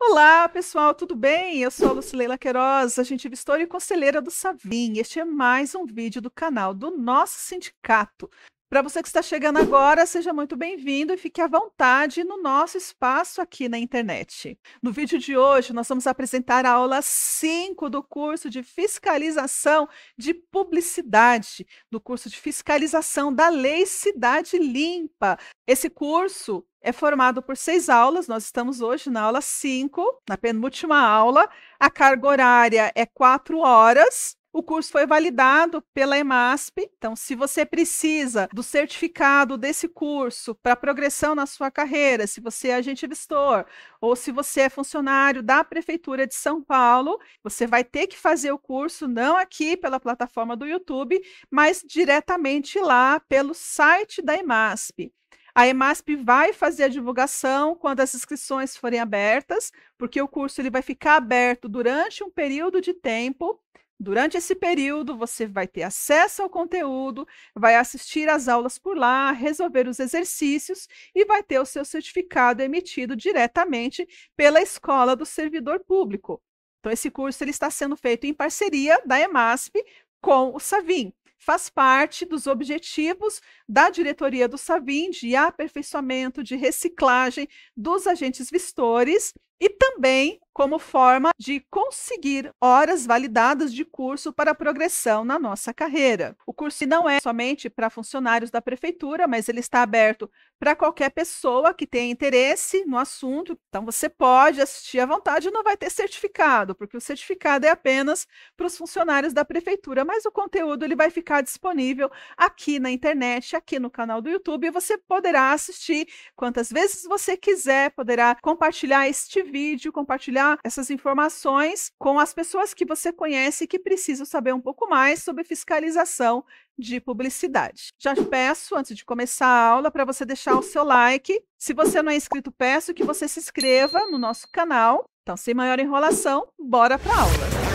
Olá, pessoal, tudo bem? Eu sou a Lucileila Queiroz, agente vistora e conselheira do Savim. Este é mais um vídeo do canal do nosso sindicato. Para você que está chegando agora, seja muito bem-vindo e fique à vontade no nosso espaço aqui na internet. No vídeo de hoje, nós vamos apresentar a aula 5 do curso de fiscalização de publicidade, do curso de fiscalização da Lei Cidade Limpa. Esse curso é formado por 6 aulas, nós estamos hoje na aula 5, na penúltima aula. A carga horária é 4 horas. O curso foi validado pela EMASP, então se você precisa do certificado desse curso para progressão na sua carreira, se você é agente vistor ou se você é funcionário da Prefeitura de São Paulo, você vai ter que fazer o curso não aqui pela plataforma do YouTube, mas diretamente lá pelo site da EMASP. A EMASP vai fazer a divulgação quando as inscrições forem abertas, porque o curso ele vai ficar aberto durante um período de tempo. Durante esse período, você vai ter acesso ao conteúdo, vai assistir às aulas por lá, resolver os exercícios e vai ter o seu certificado emitido diretamente pela Escola do Servidor Público. Então, esse curso ele está sendo feito em parceria da EMASP com o Savim. Faz parte dos objetivos da diretoria do Savim de aperfeiçoamento, de reciclagem dos agentes vistores e também como forma de conseguir horas validadas de curso para progressão na nossa carreira. O curso não é somente para funcionários da prefeitura, mas ele está aberto para qualquer pessoa que tenha interesse no assunto. Então, você pode assistir à vontade e não vai ter certificado, porque o certificado é apenas para os funcionários da prefeitura, mas o conteúdo ele vai ficar disponível aqui na internet, aqui no canal do YouTube, e você poderá assistir quantas vezes você quiser, poderá compartilhar este vídeo, compartilhar essas informações com as pessoas que você conhece e que precisam saber um pouco mais sobre fiscalização de publicidade. Já peço, antes de começar a aula, para você deixar o seu like. Se você não é inscrito, peço que você se inscreva no nosso canal. Então, sem maior enrolação, bora para a aula.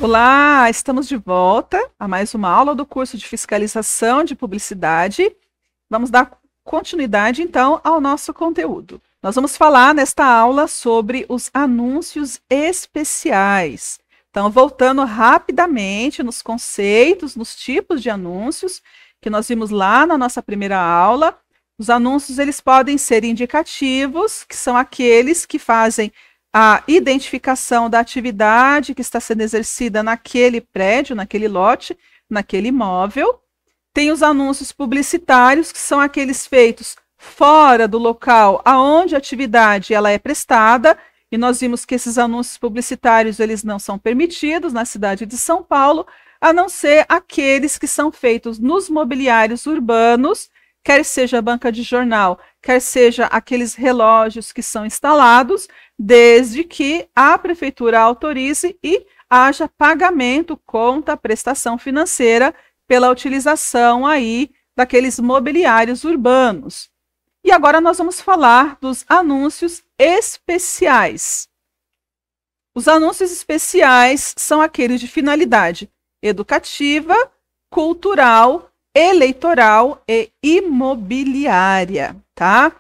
Olá, estamos de volta a mais uma aula do curso de fiscalização de publicidade. Vamos dar continuidade, então, ao nosso conteúdo. Nós vamos falar nesta aula sobre os anúncios especiais. Então, voltando rapidamente nos conceitos, nos tipos de anúncios que nós vimos lá na nossa primeira aula. Os anúncios eles podem ser indicativos, que são aqueles que fazem a identificação da atividade que está sendo exercida naquele prédio, naquele lote, naquele imóvel. Tem os anúncios publicitários, que são aqueles feitos fora do local aonde a atividade ela é prestada, e nós vimos que esses anúncios publicitários eles não são permitidos na cidade de São Paulo, a não ser aqueles que são feitos nos mobiliários urbanos, quer seja a banca de jornal, quer seja aqueles relógios que são instalados, desde que a prefeitura autorize e haja pagamento contra a prestação financeira pela utilização aí daqueles mobiliários urbanos. E agora nós vamos falar dos anúncios especiais. Os anúncios especiais são aqueles de finalidade educativa, cultural, eleitoral e imobiliária, tá?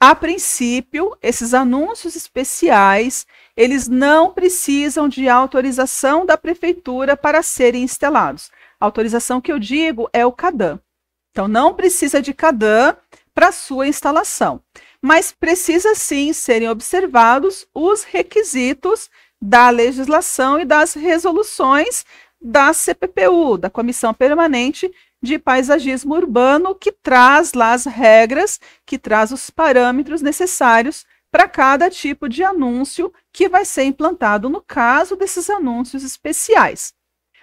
A princípio, esses anúncios especiais, eles não precisam de autorização da prefeitura para serem instalados. A autorização que eu digo é o CADAM. Então, não precisa de CADAM para sua instalação, mas precisa sim serem observados os requisitos da legislação e das resoluções da CPPU, da Comissão Permanente de Paisagismo Urbano, que traz lá as regras, que traz os parâmetros necessários para cada tipo de anúncio que vai ser implantado no caso desses anúncios especiais.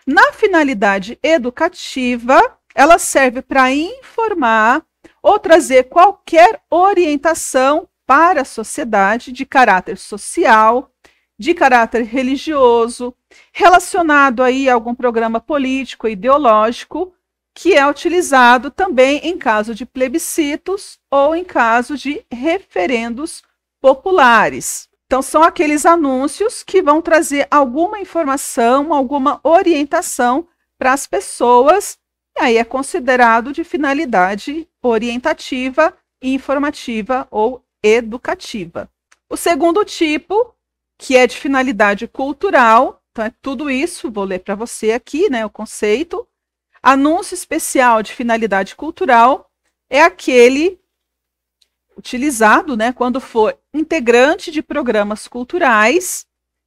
Na finalidade educativa, ela serve para informar ou trazer qualquer orientação para a sociedade de caráter social, de caráter religioso, relacionado aí a algum programa político, ideológico, que é utilizado também em caso de plebiscitos ou em caso de referendos populares. Então, são aqueles anúncios que vão trazer alguma informação, alguma orientação para as pessoas e aí é considerado de finalidade orientativa, informativa ou educativa. O segundo tipo, que é de finalidade cultural, então é tudo isso, vou ler para você aqui, né, o conceito. Anúncio especial de finalidade cultural é aquele utilizado, né, quando for integrante de programas culturais,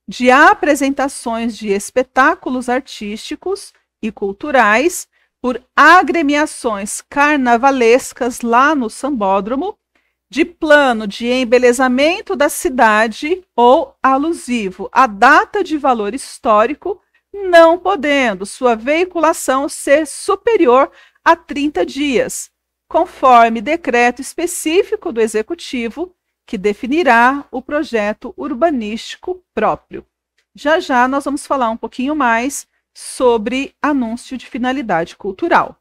de apresentações de espetáculos artísticos e culturais, por agremiações carnavalescas lá no sambódromo, de plano de embelezamento da cidade ou alusivo à data de valor histórico, não podendo sua veiculação ser superior a 30 dias, conforme decreto específico do Executivo, que definirá o projeto urbanístico próprio. Já já nós vamos falar um pouquinho mais sobre anúncio de finalidade cultural.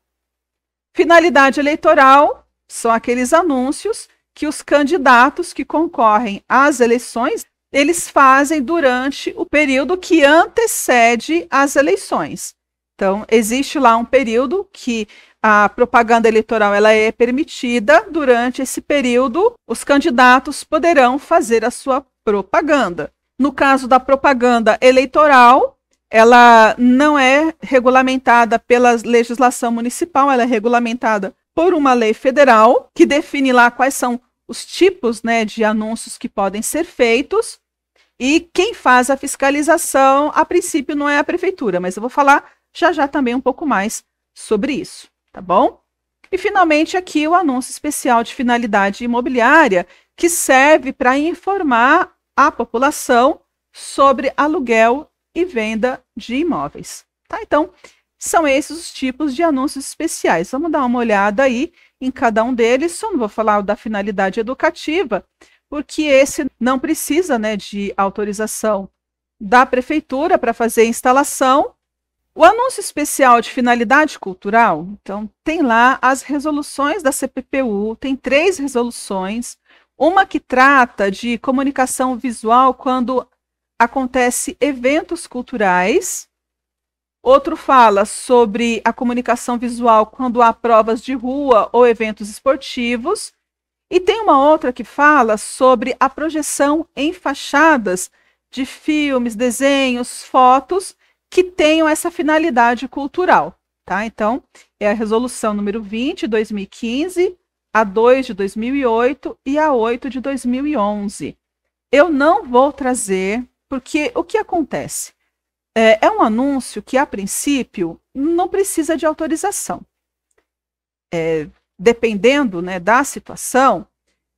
Finalidade eleitoral são aqueles anúncios que os candidatos que concorrem às eleições, eles fazem durante o período que antecede as eleições. Então, existe lá um período que a propaganda eleitoral ela é permitida. Durante esse período, os candidatos poderão fazer a sua propaganda. No caso da propaganda eleitoral, ela não é regulamentada pela legislação municipal, ela é regulamentada por uma lei federal que define lá quais são os tipos, né, de anúncios que podem ser feitos, e quem faz a fiscalização, a princípio, não é a prefeitura, mas eu vou falar já já também um pouco mais sobre isso, tá bom? E finalmente aqui o anúncio especial de finalidade imobiliária, que serve para informar a população sobre aluguel e venda de imóveis, tá? Então, são esses os tipos de anúncios especiais. Vamos dar uma olhada aí em cada um deles. Só não vou falar da finalidade educativa, porque esse não precisa, né, de autorização da prefeitura para fazer a instalação. O anúncio especial de finalidade cultural, então, tem lá as resoluções da CPPU, tem 3 resoluções, uma que trata de comunicação visual quando acontece eventos culturais, outro fala sobre a comunicação visual quando há provas de rua ou eventos esportivos, e tem uma outra que fala sobre a projeção em fachadas de filmes, desenhos, fotos que tenham essa finalidade cultural, tá? Então, é a resolução número 20 de 2015, a 2 de 2008 e a 8 de 2011. Eu não vou trazer, porque o que acontece? É um anúncio que, a princípio, não precisa de autorização. Dependendo, né, da situação,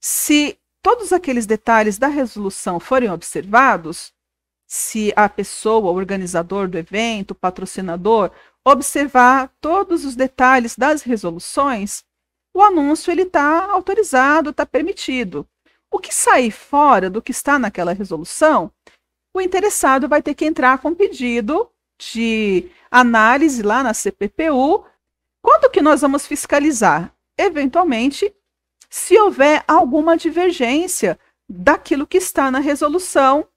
se todos aqueles detalhes da resolução forem observados, se a pessoa, o organizador do evento, o patrocinador, observar todos os detalhes das resoluções, o anúncio está autorizado, está permitido. O que sair fora do que está naquela resolução, o interessado vai ter que entrar com pedido de análise lá na CPPU. Quando que nós vamos fiscalizar? Eventualmente, se houver alguma divergência daquilo que está na resolução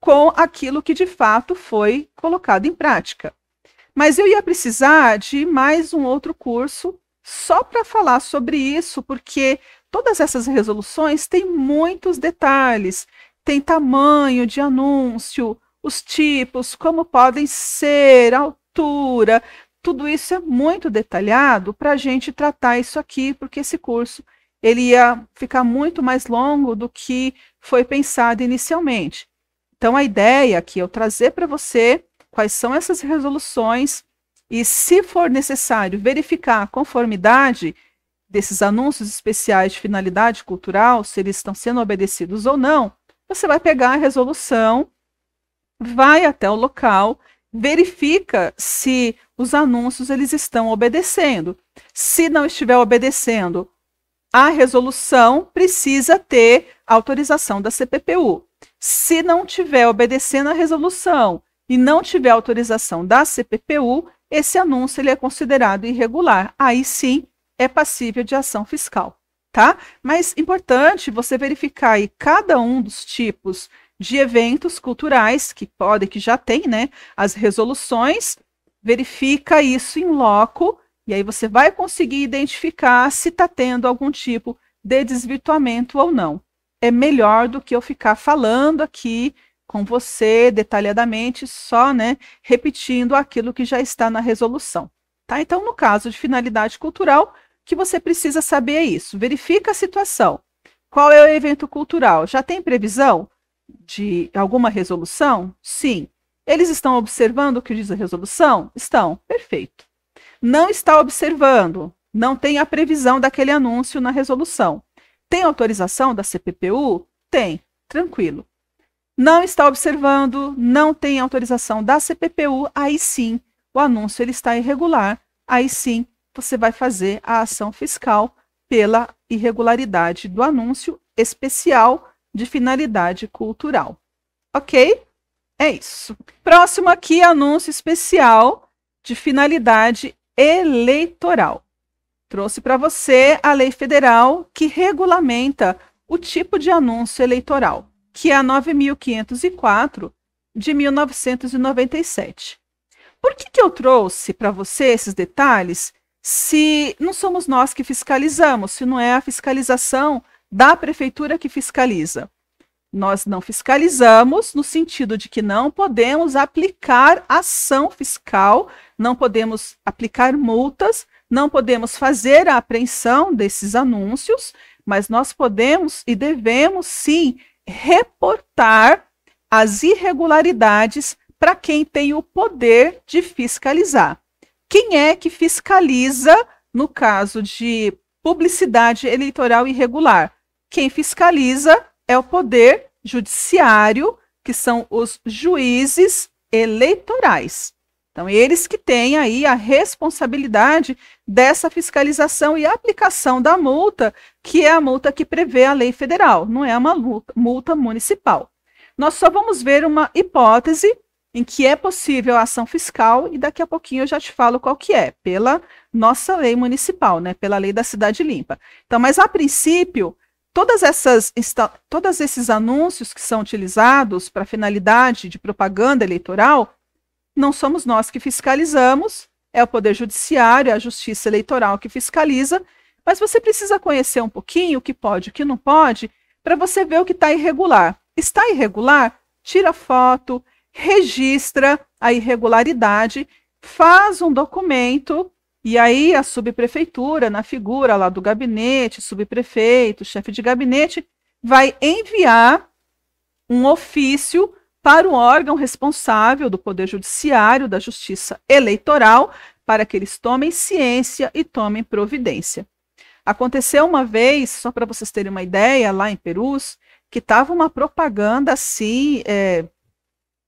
com aquilo que de fato foi colocado em prática. Mas eu ia precisar de mais um outro curso só para falar sobre isso, porque todas essas resoluções têm muitos detalhes, tem tamanho de anúncio, os tipos, como podem ser, a altura, tudo isso é muito detalhado para a gente tratar isso aqui, porque esse curso ele ia ficar muito mais longo do que foi pensado inicialmente. Então, a ideia aqui é eu trazer para você quais são essas resoluções e, se for necessário, verificar a conformidade desses anúncios especiais de finalidade cultural, se eles estão sendo obedecidos ou não. Você vai pegar a resolução, vai até o local, verifica se os anúncios eles estão obedecendo. Se não estiver obedecendo, a resolução precisa ter autorização da CPPU. Se não estiver obedecendo a resolução e não tiver autorização da CPPU, esse anúncio ele é considerado irregular. Aí sim é passível de ação fiscal, tá? Mas importante você verificar aí cada um dos tipos de eventos culturais que já tem, né, as resoluções, verifica isso em loco E aí você vai conseguir identificar se está tendo algum tipo de desvirtuamento ou não. É melhor do que eu ficar falando aqui com você detalhadamente, só, né, repetindo aquilo que já está na resolução. Tá? Então, no caso de finalidade cultural, o que você precisa saber é isso. Verifica a situação. Qual é o evento cultural? Já tem previsão de alguma resolução? Sim. Eles estão observando o que diz a resolução? Estão. Perfeito. Não está observando? Não tem a previsão daquele anúncio na resolução. Tem autorização da CPPU? Tem. Tranquilo. Não está observando? Não tem autorização da CPPU? Aí sim, o anúncio ele está irregular. Aí sim, você vai fazer a ação fiscal pela irregularidade do anúncio especial de finalidade cultural. Ok? É isso. Próximo aqui, anúncio especial de finalidade eleitoral. Trouxe para você a lei federal que regulamenta o tipo de anúncio eleitoral, que é a 9.504 de 1997. Por que eu trouxe para você esses detalhes se não somos nós que fiscalizamos, se não é a fiscalização da prefeitura que fiscaliza? Nós não fiscalizamos no sentido de que não podemos aplicar ação fiscal, não podemos aplicar multas, não podemos fazer a apreensão desses anúncios, mas nós podemos e devemos sim reportar as irregularidades para quem tem o poder de fiscalizar. Quem é que fiscaliza no caso de publicidade eleitoral irregular? Quem fiscaliza é o poder judiciário, que são os juízes eleitorais. Então, eles que têm aí a responsabilidade dessa fiscalização e aplicação da multa, que é a multa que prevê a lei federal, não é uma multa municipal. Nós só vamos ver uma hipótese em que é possível a ação fiscal e daqui a pouquinho eu já te falo qual que é, pela nossa lei municipal, né, pela lei da cidade limpa. Então, mas a princípio, todos esses anúncios que são utilizados para finalidade de propaganda eleitoral, não somos nós que fiscalizamos, é o Poder Judiciário, é a Justiça Eleitoral que fiscaliza, mas você precisa conhecer um pouquinho o que pode e o que não pode, para você ver o que está irregular. Está irregular? Tira foto, registra a irregularidade, faz um documento, e aí a subprefeitura, na figura lá do gabinete, subprefeito, chefe de gabinete, vai enviar um ofício para o órgão responsável do Poder Judiciário, da Justiça Eleitoral, para que eles tomem ciência e tomem providência. Aconteceu uma vez, só para vocês terem uma ideia, lá em Perus, que estava uma propaganda assim,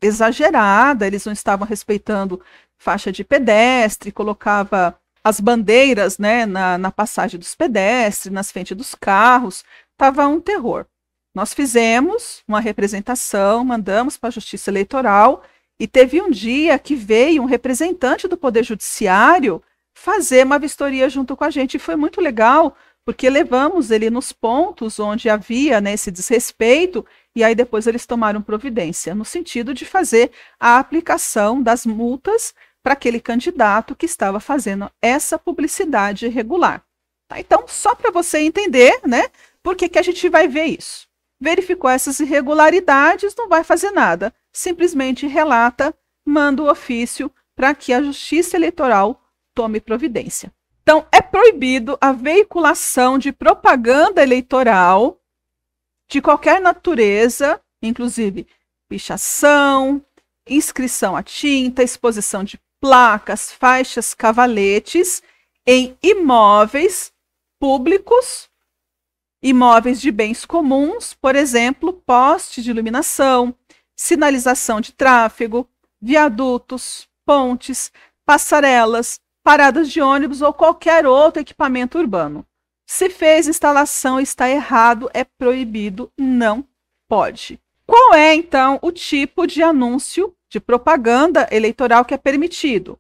exagerada, eles não estavam respeitando faixa de pedestre, colocava as bandeiras, né, na passagem dos pedestres, nas frentes dos carros, estava um terror. Nós fizemos uma representação, mandamos para a Justiça Eleitoral e teve um dia que veio um representante do Poder Judiciário fazer uma vistoria junto com a gente. E foi muito legal, porque levamos ele nos pontos onde havia, né, esse desrespeito e aí depois eles tomaram providência, no sentido de fazer a aplicação das multas para aquele candidato que estava fazendo essa publicidade irregular. Tá? Então, só para você entender, né, por que a gente vai ver isso. Verificou essas irregularidades, não vai fazer nada. Simplesmente relata, manda o ofício para que a Justiça Eleitoral tome providência. Então, é proibido a veiculação de propaganda eleitoral de qualquer natureza, inclusive pichação, inscrição a tinta, exposição de placas, faixas, cavaletes, em imóveis públicos, imóveis de bens comuns, por exemplo, postes de iluminação, sinalização de tráfego, viadutos, pontes, passarelas, paradas de ônibus ou qualquer outro equipamento urbano. Se fez instalação e está errado, é proibido, não pode. Qual é, então, o tipo de anúncio de propaganda eleitoral que é permitido?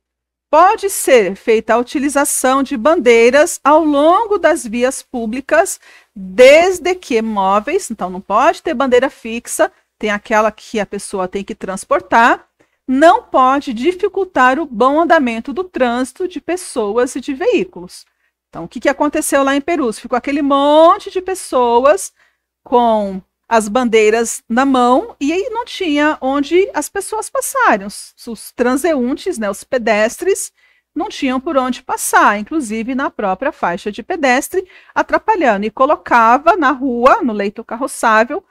Pode ser feita a utilização de bandeiras ao longo das vias públicas, desde que móveis, então não pode ter bandeira fixa, tem aquela que a pessoa tem que transportar, não pode dificultar o bom andamento do trânsito de pessoas e de veículos. Então, o que aconteceu lá em Perus? Ficou aquele monte de pessoas com as bandeiras na mão e aí não tinha onde as pessoas passarem. Os transeuntes, né, os pedestres, não tinham por onde passar, inclusive na própria faixa de pedestre, atrapalhando. E colocava na rua, no leito carroçável,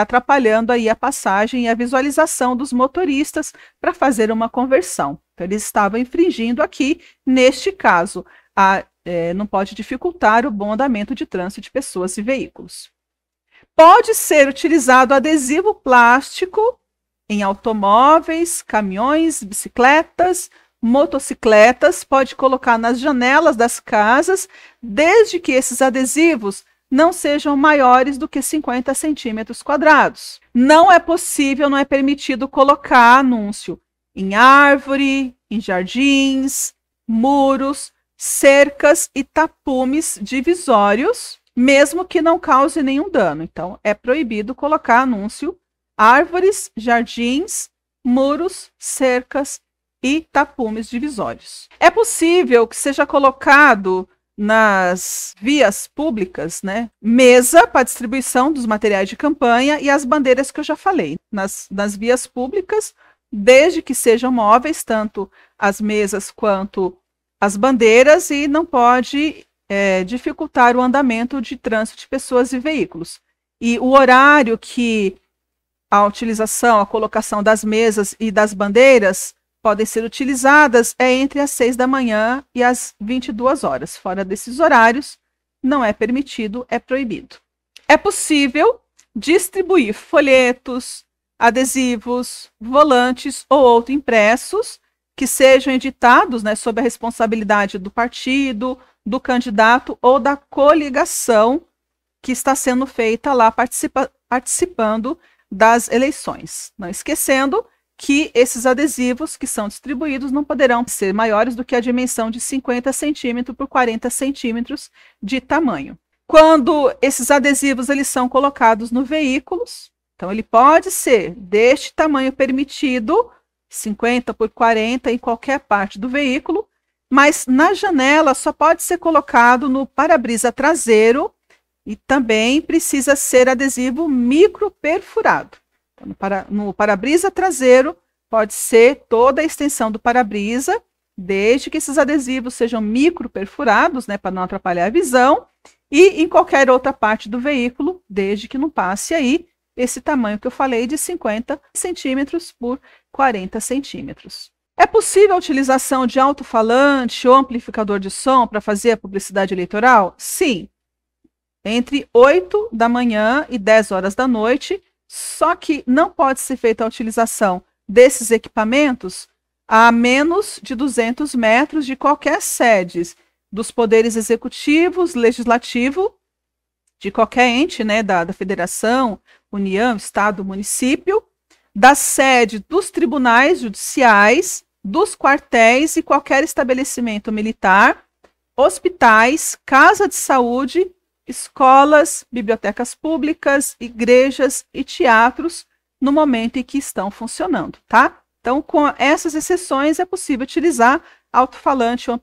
atrapalhando aí a passagem e a visualização dos motoristas para fazer uma conversão. Então, eles estavam infringindo aqui, neste caso, não pode dificultar o bom andamento de trânsito de pessoas e veículos. Pode ser utilizado adesivo plástico em automóveis, caminhões, bicicletas, motocicletas, pode colocar nas janelas das casas, desde que esses adesivos não sejam maiores do que 50 centímetros quadrados. Não é possível, não é permitido colocar anúncio em árvore, em jardins, muros, cercas e tapumes divisórios, mesmo que não cause nenhum dano. Então, é proibido colocar anúncio árvores, jardins, muros, cercas e tapumes divisórios. É possível que seja colocado nas vias públicas, né, mesa para distribuição dos materiais de campanha e as bandeiras que eu já falei. Nas vias públicas, desde que sejam móveis, tanto as mesas quanto as bandeiras, e não pode dificultar o andamento de trânsito de pessoas e veículos. E o horário que a utilização, a colocação das mesas e das bandeiras podem ser utilizadas é entre as 6 da manhã e as 22 horas. Fora desses horários, não é permitido, é proibido. É possível distribuir folhetos, adesivos, volantes ou outros impressos que sejam editados, né, sob a responsabilidade do partido, do candidato ou da coligação que está sendo feita lá participando das eleições. Não esquecendo que esses adesivos que são distribuídos não poderão ser maiores do que a dimensão de 50 centímetros por 40 centímetros de tamanho. Quando esses adesivos eles são colocados no veículos, então ele pode ser deste tamanho permitido, 50 por 40 em qualquer parte do veículo, mas na janela só pode ser colocado no para-brisa traseiro e também precisa ser adesivo micro perfurado. No para-brisa traseiro, pode ser toda a extensão do para-brisa, desde que esses adesivos sejam micro perfurados, né, para não atrapalhar a visão, e em qualquer outra parte do veículo, desde que não passe aí esse tamanho que eu falei de 50 centímetros por 40 centímetros. É possível a utilização de alto-falante ou amplificador de som para fazer a publicidade eleitoral? Sim, entre 8 da manhã e 10 horas da noite, só que não pode ser feita a utilização desses equipamentos a menos de 200 metros de qualquer sede dos poderes executivos, legislativo, de qualquer ente, né, da federação, União, Estado, município, da sede dos tribunais judiciais, dos quartéis e qualquer estabelecimento militar, hospitais, casa de saúde, escolas, bibliotecas públicas, igrejas e teatros no momento em que estão funcionando, tá? Então, com essas exceções, é possível utilizar alto-falante ou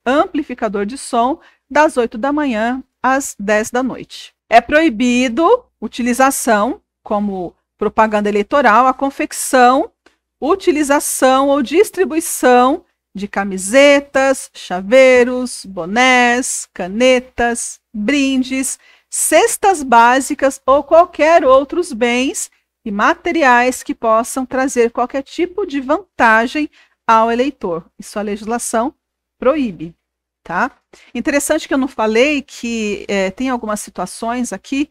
amplificador de som das 8 da manhã às 10 da noite. É proibido utilização, como propaganda eleitoral, a confecção, utilização ou distribuição de camisetas, chaveiros, bonés, canetas, brindes, cestas básicas ou qualquer outros bens e materiais que possam trazer qualquer tipo de vantagem ao eleitor. Isso a legislação proíbe, tá? Interessante que eu não falei que tem algumas situações aqui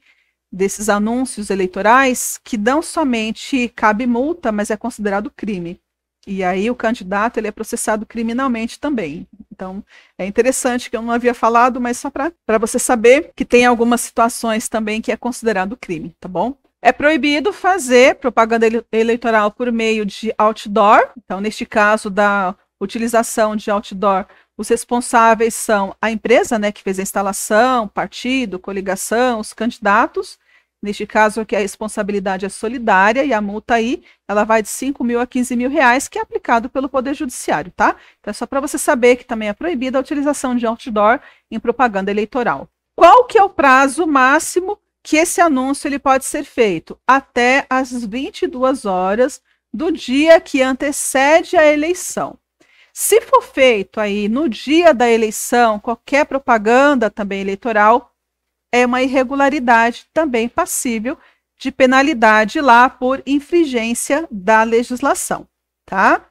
desses anúncios eleitorais que não somente cabe multa, mas é considerado crime. E aí o candidato ele é processado criminalmente também. Então, é interessante que eu não havia falado, mas só para você saber que tem algumas situações também que é considerado crime, tá bom? É proibido fazer propaganda eleitoral por meio de outdoor. Então, neste caso da utilização de outdoor, os responsáveis são a empresa, né, que fez a instalação, partido, coligação, os candidatos, Neste caso aqui, a responsabilidade é solidária e a multa aí, ela vai de 5 mil a 15 mil reais, que é aplicado pelo Poder Judiciário, tá? Então é só para você saber que também é proibida a utilização de outdoor em propaganda eleitoral. Qual que é o prazo máximo que esse anúncio ele pode ser feito? Até às 22 horas do dia que antecede a eleição. Se for feito aí no dia da eleição, qualquer propaganda também eleitoral, é uma irregularidade também passível de penalidade lá por infringência da legislação, tá?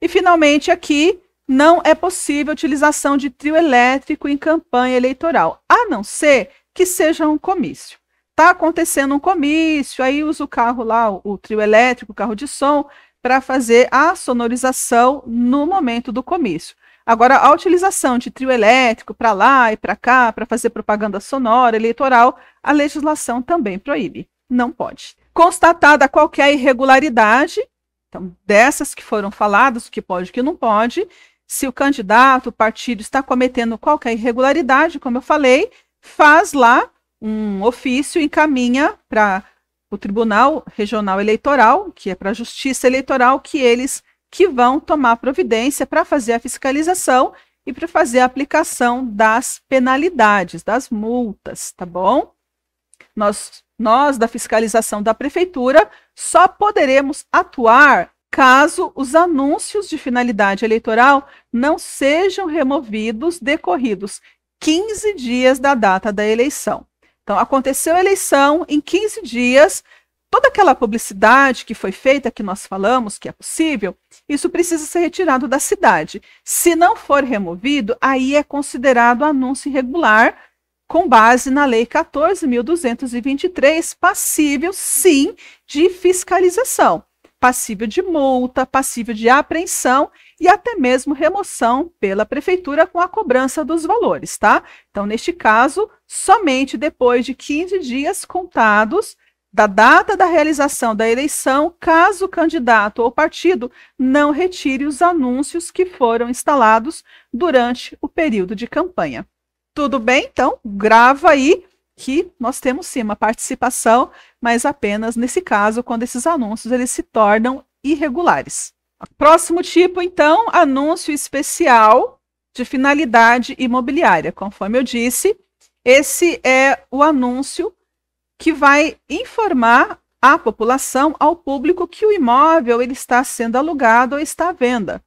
E finalmente aqui, não é possível a utilização de trio elétrico em campanha eleitoral, a não ser que seja um comício. Está acontecendo um comício, aí usa o carro lá, o trio elétrico, o carro de som, para fazer a sonorização no momento do comício. Agora, a utilização de trio elétrico para lá e para cá, para fazer propaganda sonora, eleitoral, a legislação também proíbe. Não pode. Constatada qualquer irregularidade, então, dessas que foram faladas, o que pode e o que não pode, se o candidato, o partido está cometendo qualquer irregularidade, como eu falei, faz lá um ofício, encaminha para o Tribunal Regional Eleitoral, que é para a Justiça Eleitoral, que vão tomar providência para fazer a fiscalização e para fazer a aplicação das penalidades, das multas, tá bom? Nós da fiscalização da prefeitura, só poderemos atuar caso os anúncios de finalidade eleitoral não sejam removidos decorridos 15 dias da data da eleição. Então, aconteceu a eleição, em 15 dias, toda aquela publicidade que foi feita, que nós falamos que é possível, isso precisa ser retirado da cidade. Se não for removido, aí é considerado anúncio irregular, com base na Lei 14.223, passível, sim, de fiscalização, passível de multa, passível de apreensão e até mesmo remoção pela prefeitura com a cobrança dos valores, tá? Então, neste caso, somente depois de 15 dias contados da data da realização da eleição, caso o candidato ou partido não retire os anúncios que foram instalados durante o período de campanha. Tudo bem? Então, grava aí que nós temos sim uma participação, mas apenas nesse caso, quando esses anúncios eles se tornam irregulares. Próximo tipo, então, anúncio especial de finalidade imobiliária. Conforme eu disse, esse é o anúncio que vai informar à população, ao público, que o imóvel ele está sendo alugado ou está à venda.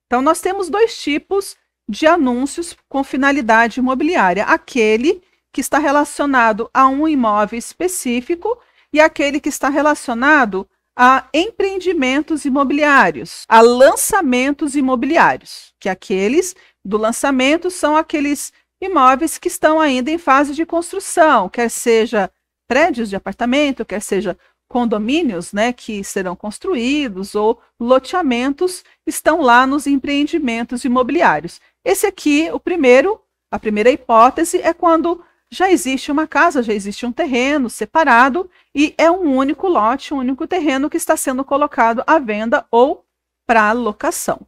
Então, nós temos dois tipos de anúncios com finalidade imobiliária. Aquele que está relacionado a um imóvel específico e aquele que está relacionado a empreendimentos imobiliários, a lançamentos imobiliários, que aqueles do lançamento são aqueles imóveis que estão ainda em fase de construção, quer seja prédios de apartamento, quer seja condomínios, né, que serão construídos, ou loteamentos estão lá nos empreendimentos imobiliários. Esse aqui, a primeira hipótese é quando já existe uma casa, já existe um terreno separado e é um único lote, um único terreno que está sendo colocado à venda ou para locação.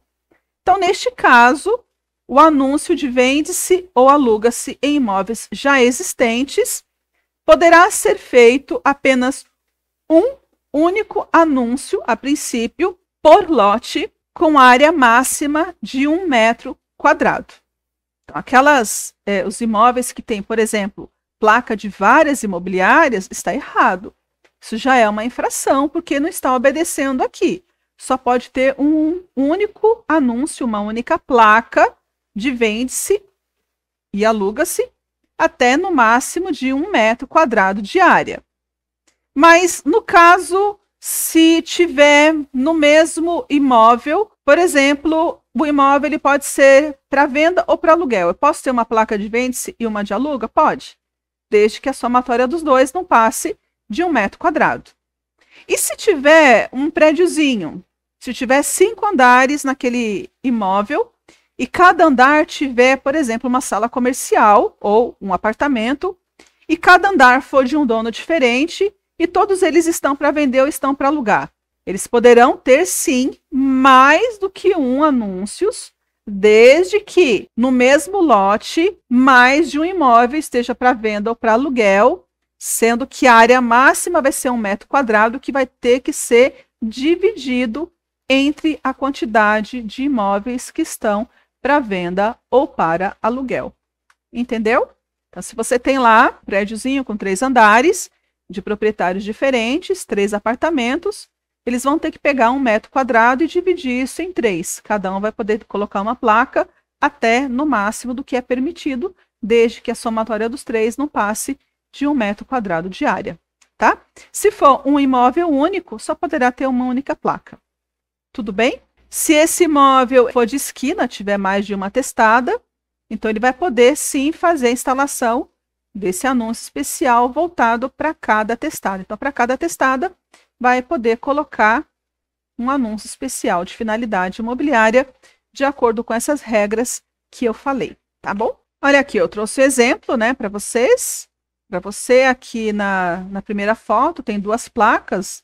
Então, neste caso, o anúncio de vende-se ou aluga-se em imóveis já existentes poderá ser feito apenas um único anúncio, a princípio, por lote, com área máxima de 1 metro quadrado. Então, os imóveis que têm, por exemplo, placa de várias imobiliárias, está errado. Isso já é uma infração, porque não está obedecendo aqui. Só pode ter um único anúncio, uma única placa de vende-se e aluga-se até no máximo de 1 metro quadrado de área. Mas, no caso, se tiver no mesmo imóvel, por exemplo, o imóvel ele pode ser para venda ou para aluguel. Eu posso ter uma placa de vende-se e uma de aluga? Pode, desde que a somatória dos dois não passe de 1 metro quadrado. E se tiver um prédiozinho, se tiver 5 andares naquele imóvel e cada andar tiver, por exemplo, uma sala comercial ou um apartamento e cada andar for de um dono diferente e todos eles estão para vender ou estão para alugar, eles poderão ter, sim, mais do que um anúncios, desde que no mesmo lote mais de um imóvel esteja para venda ou para aluguel, sendo que a área máxima vai ser 1 metro quadrado, que vai ter que ser dividido entre a quantidade de imóveis que estão para venda ou para aluguel. Entendeu? Então, se você tem lá um prédiozinho com 3 andares, de proprietários diferentes, 3 apartamentos, eles vão ter que pegar 1 metro quadrado e dividir isso em 3. Cada um vai poder colocar uma placa até no máximo do que é permitido, desde que a somatória dos 3 não passe de 1 metro quadrado de área, tá? Se for um imóvel único, só poderá ter uma única placa. Tudo bem? Se esse imóvel for de esquina, tiver mais de uma testada, então ele vai poder sim fazer a instalação desse anúncio especial voltado para cada testada. Então, para cada testada, vai poder colocar um anúncio especial de finalidade imobiliária, de acordo com essas regras que eu falei, tá bom? Olha aqui, eu trouxe o exemplo, né, para vocês. Para você, aqui na primeira foto, tem 2 placas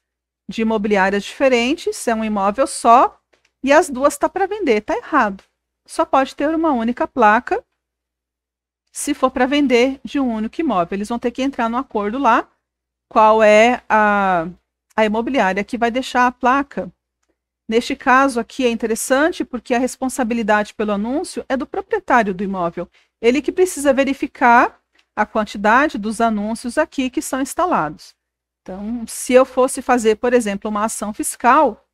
de imobiliárias diferentes, é um imóvel só, e as 2 estão para vender. Está errado. Só pode ter uma única placa se for para vender de um único imóvel. Eles vão ter que entrar no acordo lá, qual é a imobiliária que vai deixar a placa. Neste caso aqui é interessante porque a responsabilidade pelo anúncio é do proprietário do imóvel. Ele que precisa verificar a quantidade dos anúncios aqui que são instalados. Então, se eu fosse fazer, por exemplo, uma ação fiscal,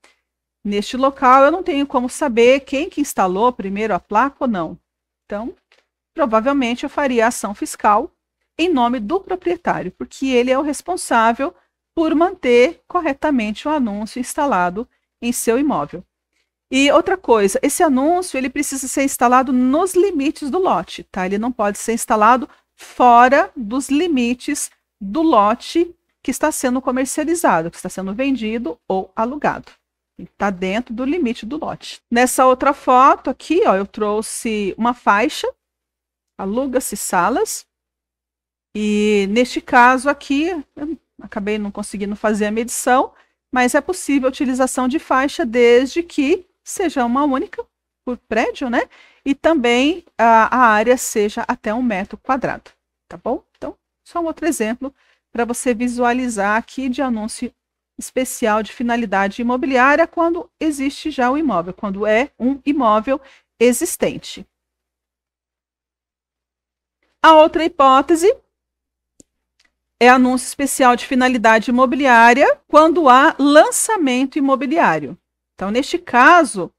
neste local eu não tenho como saber quem que instalou primeiro a placa ou não. Então, provavelmente eu faria a ação fiscal em nome do proprietário, porque ele é o responsável por manter corretamente o anúncio instalado em seu imóvel. E outra coisa, esse anúncio ele precisa ser instalado nos limites do lote, tá? Ele não pode ser instalado fora dos limites do lote que está sendo comercializado, que está sendo vendido ou alugado. Está dentro do limite do lote. Nessa outra foto aqui, ó, eu trouxe uma faixa, aluga-se salas, e neste caso aqui, eu acabei não conseguindo fazer a medição, mas é possível a utilização de faixa desde que seja uma única por prédio, né? E também a área seja até 1 metro quadrado, tá bom? Então, só um outro exemplo para você visualizar aqui de anúncio especial de finalidade imobiliária quando existe já o imóvel, quando é um imóvel existente. A outra hipótese é anúncio especial de finalidade imobiliária quando há lançamento imobiliário. Então, neste caso,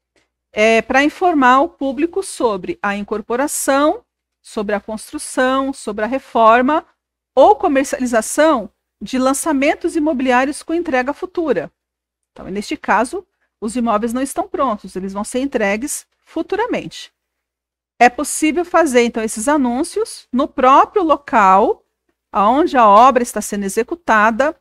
é para informar o público sobre a incorporação, sobre a construção, sobre a reforma ou comercialização de lançamentos imobiliários com entrega futura. Então, neste caso, os imóveis não estão prontos, eles vão ser entregues futuramente. É possível fazer, então, esses anúncios no próprio local onde a obra está sendo executada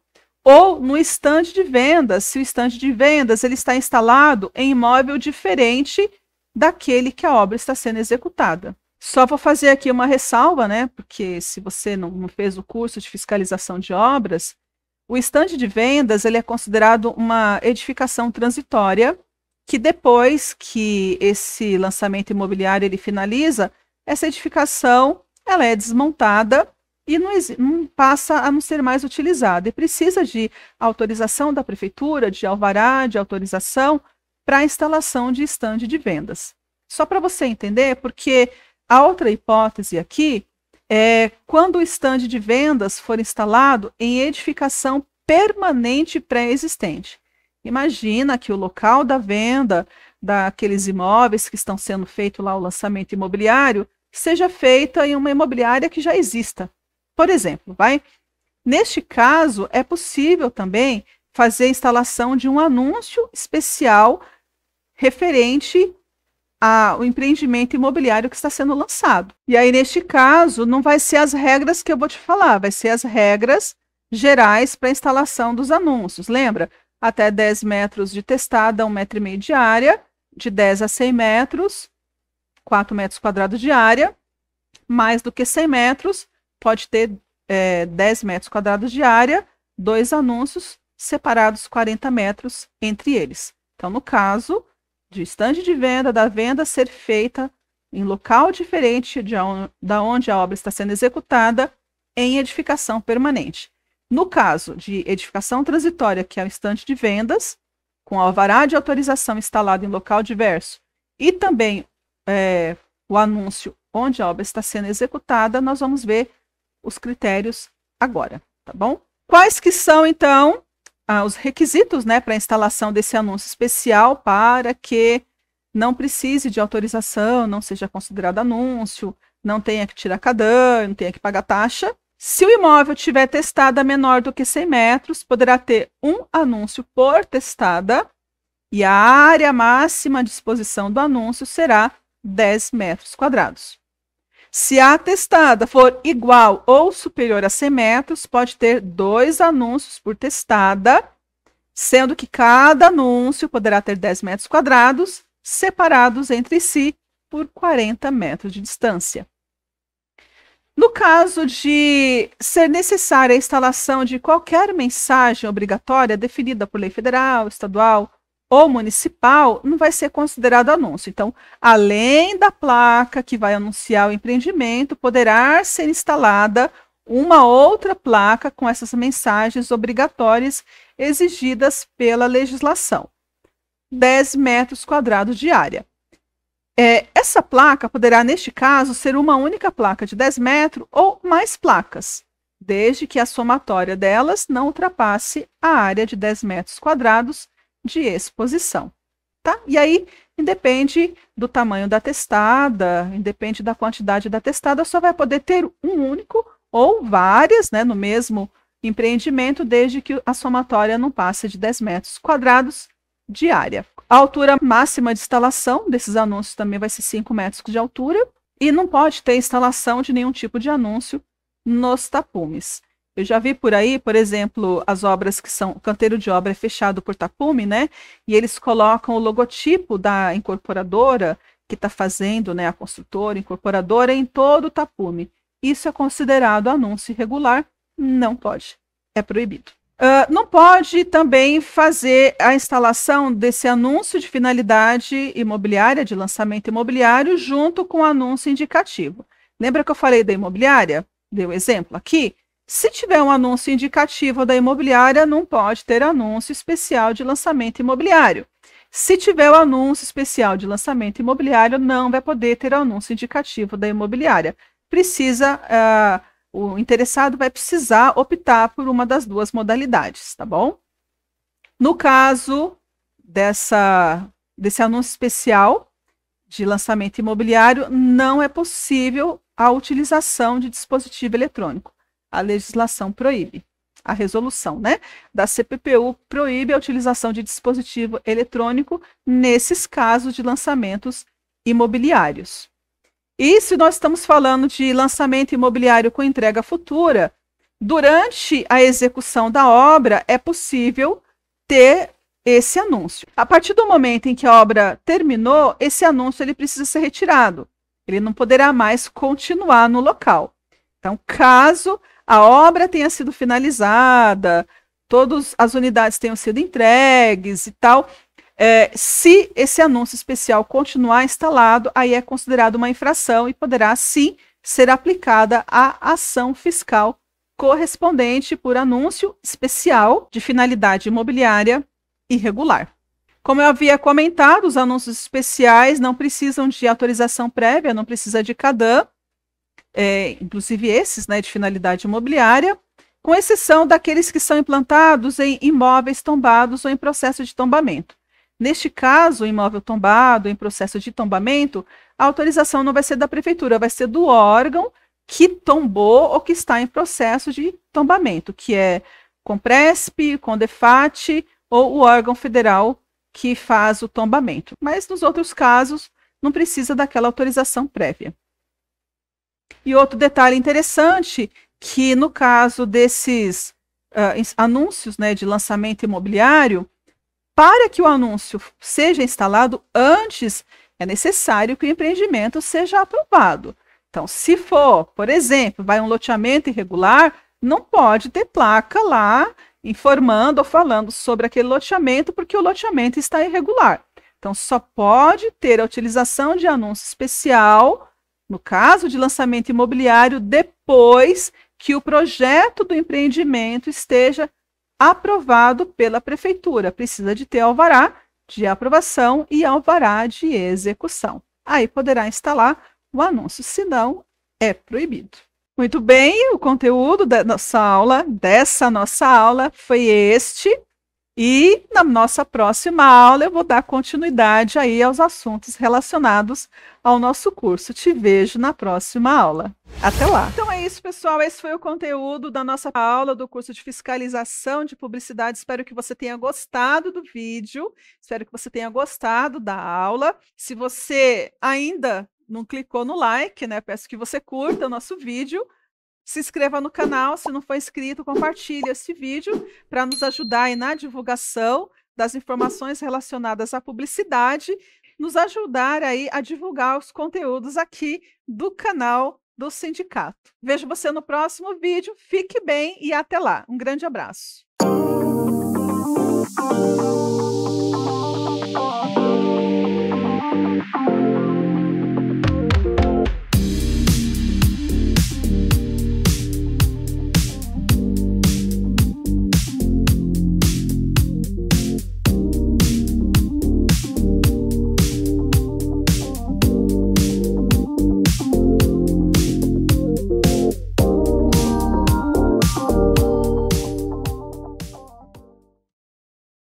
ou no estande de vendas, se o estande de vendas ele está instalado em imóvel diferente daquele que a obra está sendo executada. Só vou fazer aqui uma ressalva, né? Porque se você não fez o curso de fiscalização de obras, o estande de vendas ele é considerado uma edificação transitória que depois que esse lançamento imobiliário ele finaliza, essa edificação ela é desmontada e não passa a não ser mais utilizada. E precisa de autorização da prefeitura, de alvará, de autorização para a instalação de estande de vendas. Só para você entender, porque a outra hipótese aqui é quando o estande de vendas for instalado em edificação permanente pré-existente. Imagina que o local da venda daqueles imóveis que estão sendo feito lá o lançamento imobiliário seja feita em uma imobiliária que já exista. Por exemplo, neste caso, é possível também fazer a instalação de um anúncio especial referente ao empreendimento imobiliário que está sendo lançado. E aí, neste caso, não vai ser as regras que eu vou te falar, vai ser as regras gerais para a instalação dos anúncios. Lembra? Até 10 metros de testada, 1,5 metro de área, de 10 a 100 metros, 4 metros quadrados de área, mais do que 100 metros, pode ter 10 metros quadrados de área, 2 anúncios separados 40 metros entre eles. Então, no caso de estande de venda, da venda ser feita em local diferente da onde a obra está sendo executada, em edificação permanente. No caso de edificação transitória, que é o instante de vendas, com alvará de autorização instalado em local diverso, e também o anúncio onde a obra está sendo executada, nós vamos ver os critérios agora, tá bom? Quais que são, então, os requisitos, né, para a instalação desse anúncio especial para que não precise de autorização, não seja considerado anúncio, não tenha que tirar CADAM, não tenha que pagar taxa? Se o imóvel tiver testada menor do que 100 metros, poderá ter um anúncio por testada e a área máxima de exposição do anúncio será 10 metros quadrados. Se a testada for igual ou superior a 100 metros, pode ter 2 anúncios por testada, sendo que cada anúncio poderá ter 10 metros quadrados, separados entre si por 40 metros de distância. No caso de ser necessária a instalação de qualquer mensagem obrigatória definida por lei federal, estadual ou municipal, não vai ser considerado anúncio. Então, além da placa que vai anunciar o empreendimento, poderá ser instalada uma outra placa com essas mensagens obrigatórias exigidas pela legislação. 10 metros quadrados de área. Essa placa poderá, neste caso, ser uma única placa de 10 metros ou mais placas, desde que a somatória delas não ultrapasse a área de 10 metros quadrados de exposição. Tá? E aí, independe do tamanho da testada, independe da quantidade da testada, só vai poder ter um único ou várias, né, no mesmo empreendimento, desde que a somatória não passe de 10 metros quadrados de área. A altura máxima de instalação desses anúncios também vai ser 5 metros de altura e não pode ter instalação de nenhum tipo de anúncio nos tapumes. Eu já vi por aí, por exemplo, as obras que são, o canteiro de obra é fechado por tapume, né? E eles colocam o logotipo da incorporadora que está fazendo, né, a construtora, incorporadora, em todo o tapume. Isso é considerado anúncio irregular? Não pode, é proibido. Não pode também fazer a instalação desse anúncio de finalidade imobiliária, de lançamento imobiliário, junto com o anúncio indicativo. Lembra que eu falei da imobiliária? Dei o exemplo aqui? Se tiver um anúncio indicativo da imobiliária, não pode ter anúncio especial de lançamento imobiliário. Se tiver o anúncio especial de lançamento imobiliário, não vai poder ter o anúncio indicativo da imobiliária. O interessado vai precisar optar por uma das duas modalidades, tá bom? No caso desse anúncio especial de lançamento imobiliário, não é possível a utilização de dispositivo eletrônico. A legislação proíbe. A resolução, né, da CPPU proíbe a utilização de dispositivo eletrônico nesses casos de lançamentos imobiliários. E se nós estamos falando de lançamento imobiliário com entrega futura, durante a execução da obra é possível ter esse anúncio. A partir do momento em que a obra terminou, esse anúncio ele precisa ser retirado. Ele não poderá mais continuar no local. Então, caso a obra tenha sido finalizada, todas as unidades tenham sido entregues e tal, se esse anúncio especial continuar instalado, aí é considerado uma infração e poderá, sim, ser aplicada a ação fiscal correspondente por anúncio especial de finalidade imobiliária irregular. Como eu havia comentado, os anúncios especiais não precisam de autorização prévia, não precisa de CADAM, inclusive esses, né, de finalidade imobiliária, com exceção daqueles que são implantados em imóveis tombados ou em processo de tombamento. Neste caso, o imóvel tombado, em processo de tombamento, a autorização não vai ser da prefeitura, vai ser do órgão que tombou ou que está em processo de tombamento, que é Compresp, Condefat ou o órgão federal que faz o tombamento. Mas nos outros casos, não precisa daquela autorização prévia. E outro detalhe interessante, que no caso desses anúncios, né, de lançamento imobiliário, para que o anúncio seja instalado antes, é necessário que o empreendimento seja aprovado. Então, se for, por exemplo, vai um loteamento irregular, não pode ter placa lá informando ou falando sobre aquele loteamento, porque o loteamento está irregular. Então, só pode ter a utilização de anúncio especial, no caso de lançamento imobiliário, depois que o projeto do empreendimento esteja aprovado pela prefeitura. Precisa de ter alvará de aprovação e alvará de execução. Aí poderá instalar o anúncio, senão é proibido. Muito bem, o conteúdo dessa nossa aula foi este. E na nossa próxima aula eu vou dar continuidade aí aos assuntos relacionados ao nosso curso. Te vejo na próxima aula. Até lá! Então é isso, pessoal. Esse foi o conteúdo da nossa aula do curso de Fiscalização de Publicidade. Espero que você tenha gostado do vídeo. Espero que você tenha gostado da aula. Se você ainda não clicou no like, né? Peço que você curta o nosso vídeo. Se inscreva no canal, se não for inscrito, compartilhe esse vídeo para nos ajudar aí na divulgação das informações relacionadas à publicidade, nos ajudar aí a divulgar os conteúdos aqui do canal do sindicato. Vejo você no próximo vídeo, fique bem e até lá. Um grande abraço.